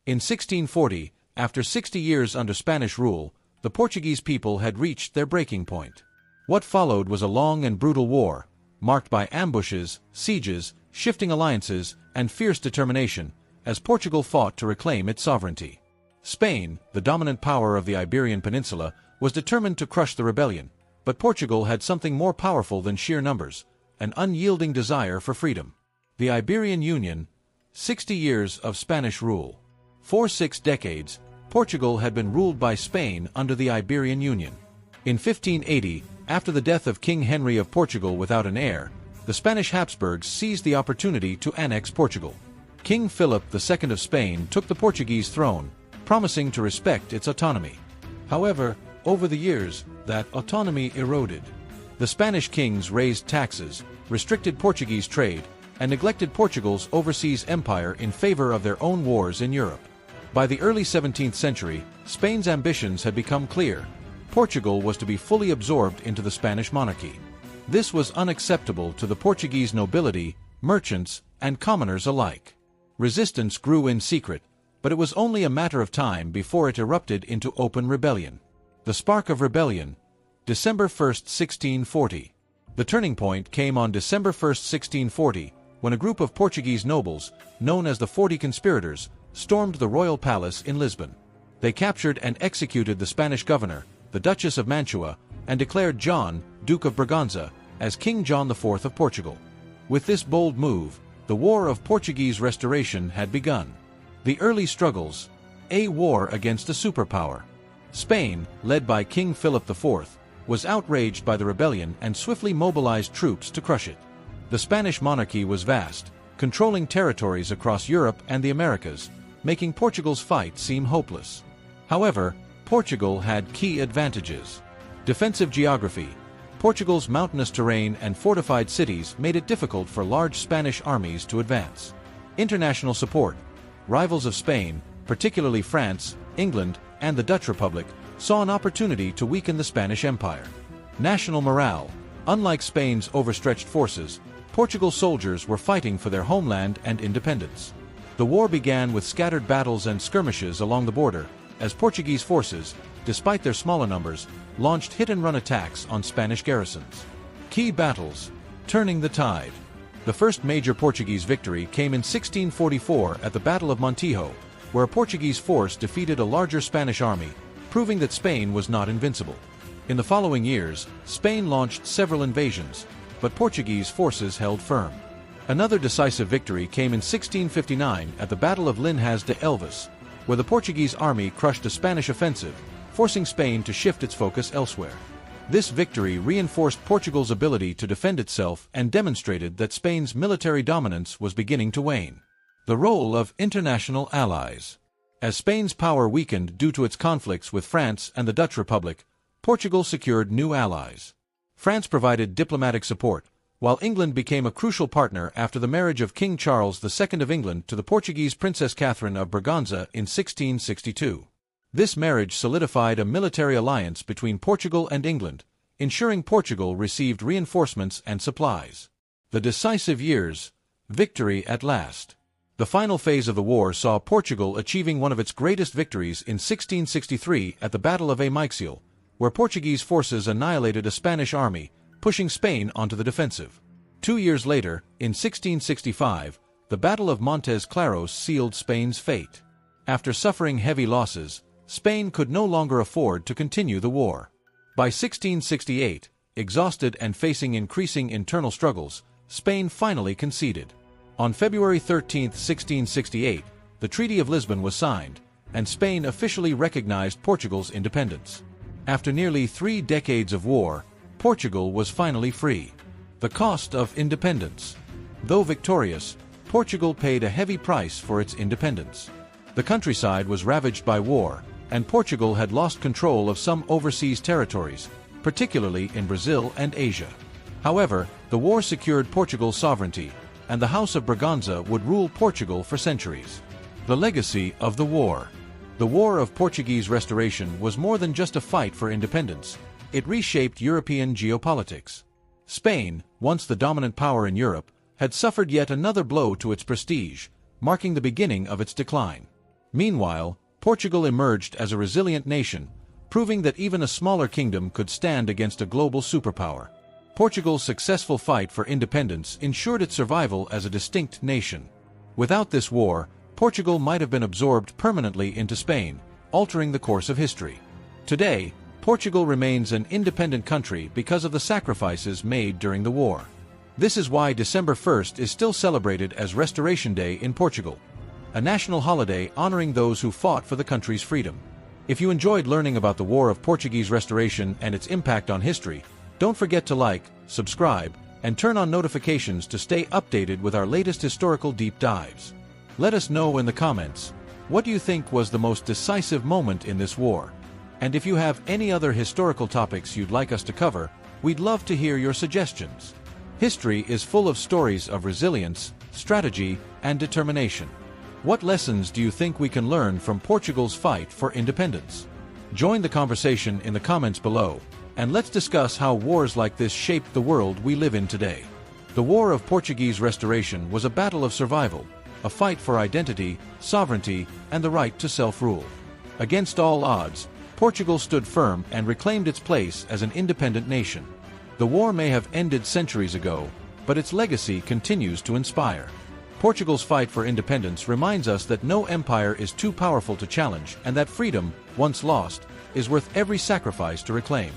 In 1640, after 60 years under Spanish rule, the Portuguese people had reached their breaking point. What followed was a long and brutal war, marked by ambushes, sieges, shifting alliances, and fierce determination, as Portugal fought to reclaim its sovereignty. Spain, the dominant power of the Iberian Peninsula, was determined to crush the rebellion, but Portugal had something more powerful than sheer numbers, an unyielding desire for freedom. The Iberian Union, 60 years of Spanish rule. For 6 decades, Portugal had been ruled by Spain under the Iberian Union. In 1580, after the death of King Henry of Portugal without an heir, the Spanish Habsburgs seized the opportunity to annex Portugal. King Philip II of Spain took the Portuguese throne, promising to respect its autonomy. However, over the years, that autonomy eroded. The Spanish kings raised taxes, restricted Portuguese trade, and neglected Portugal's overseas empire in favor of their own wars in Europe. By the early 17th century, Spain's ambitions had become clear. Portugal was to be fully absorbed into the Spanish monarchy. This was unacceptable to the Portuguese nobility, merchants, and commoners alike. Resistance grew in secret, but it was only a matter of time before it erupted into open rebellion. The spark of rebellion, December 1, 1640. The turning point came on December 1, 1640, when a group of Portuguese nobles, known as the 40 Conspirators, stormed the royal palace in Lisbon. They captured and executed the Spanish governor, the Duchess of Mantua, and declared John, Duke of Braganza, as King John IV of Portugal. With this bold move, the War of Portuguese Restoration had begun. The early struggles, a war against a superpower. Spain, led by King Philip IV, was outraged by the rebellion and swiftly mobilized troops to crush it. The Spanish monarchy was vast, controlling territories across Europe and the Americas, making Portugal's fight seem hopeless. However, Portugal had key advantages. Defensive geography. Portugal's mountainous terrain and fortified cities made it difficult for large Spanish armies to advance. International support. Rivals of Spain, particularly France, England, and the Dutch Republic, saw an opportunity to weaken the Spanish Empire. National morale. Unlike Spain's overstretched forces, Portugal's soldiers were fighting for their homeland and independence. The war began with scattered battles and skirmishes along the border, as Portuguese forces, despite their smaller numbers, launched hit-and-run attacks on Spanish garrisons. Key battles. Turning the tide. The first major Portuguese victory came in 1644 at the Battle of Montijo, where a Portuguese force defeated a larger Spanish army, proving that Spain was not invincible. In the following years, Spain launched several invasions, but Portuguese forces held firm. Another decisive victory came in 1659 at the Battle of Linhas de Elvas, where the Portuguese army crushed a Spanish offensive, forcing Spain to shift its focus elsewhere. This victory reinforced Portugal's ability to defend itself and demonstrated that Spain's military dominance was beginning to wane. The role of international allies. As Spain's power weakened due to its conflicts with France and the Dutch Republic, Portugal secured new allies. France provided diplomatic support, while England became a crucial partner after the marriage of King Charles II of England to the Portuguese Princess Catherine of Braganza in 1662. This marriage solidified a military alliance between Portugal and England, ensuring Portugal received reinforcements and supplies. The decisive years. Victory at last. The final phase of the war saw Portugal achieving one of its greatest victories in 1663 at the Battle of Ameixal, where Portuguese forces annihilated a Spanish army, pushing Spain onto the defensive. 2 years later, in 1665, the Battle of Montes Claros sealed Spain's fate. After suffering heavy losses, Spain could no longer afford to continue the war. By 1668, exhausted and facing increasing internal struggles, Spain finally conceded. On February 13, 1668, the Treaty of Lisbon was signed, and Spain officially recognized Portugal's independence. After nearly 3 decades of war, Portugal was finally free. The cost of independence. Though victorious, Portugal paid a heavy price for its independence. The countryside was ravaged by war, and Portugal had lost control of some overseas territories, particularly in Brazil and Asia. However, the war secured Portugal's sovereignty, and the House of Braganza would rule Portugal for centuries. The legacy of the war. The War of Portuguese Restoration was more than just a fight for independence. It reshaped European geopolitics. Spain, once the dominant power in Europe, had suffered yet another blow to its prestige, marking the beginning of its decline. Meanwhile, Portugal emerged as a resilient nation, proving that even a smaller kingdom could stand against a global superpower. Portugal's successful fight for independence ensured its survival as a distinct nation. Without this war, Portugal might have been absorbed permanently into Spain, altering the course of history. Today, Portugal remains an independent country because of the sacrifices made during the war. This is why December 1st is still celebrated as Restoration Day in Portugal, a national holiday honoring those who fought for the country's freedom. If you enjoyed learning about the War of Portuguese Restoration and its impact on history, don't forget to like, subscribe, and turn on notifications to stay updated with our latest historical deep dives. Let us know in the comments, what do you think was the most decisive moment in this war? And if you have any other historical topics you'd like us to cover, we'd love to hear your suggestions. History is full of stories of resilience, strategy, and determination. What lessons do you think we can learn from Portugal's fight for independence? Join the conversation in the comments below, and let's discuss how wars like this shaped the world we live in today. The War of Portuguese Restoration was a battle of survival, a fight for identity, sovereignty, and the right to self-rule. Against all odds, Portugal stood firm and reclaimed its place as an independent nation. The war may have ended centuries ago, but its legacy continues to inspire. Portugal's fight for independence reminds us that no empire is too powerful to challenge and that freedom, once lost, is worth every sacrifice to reclaim.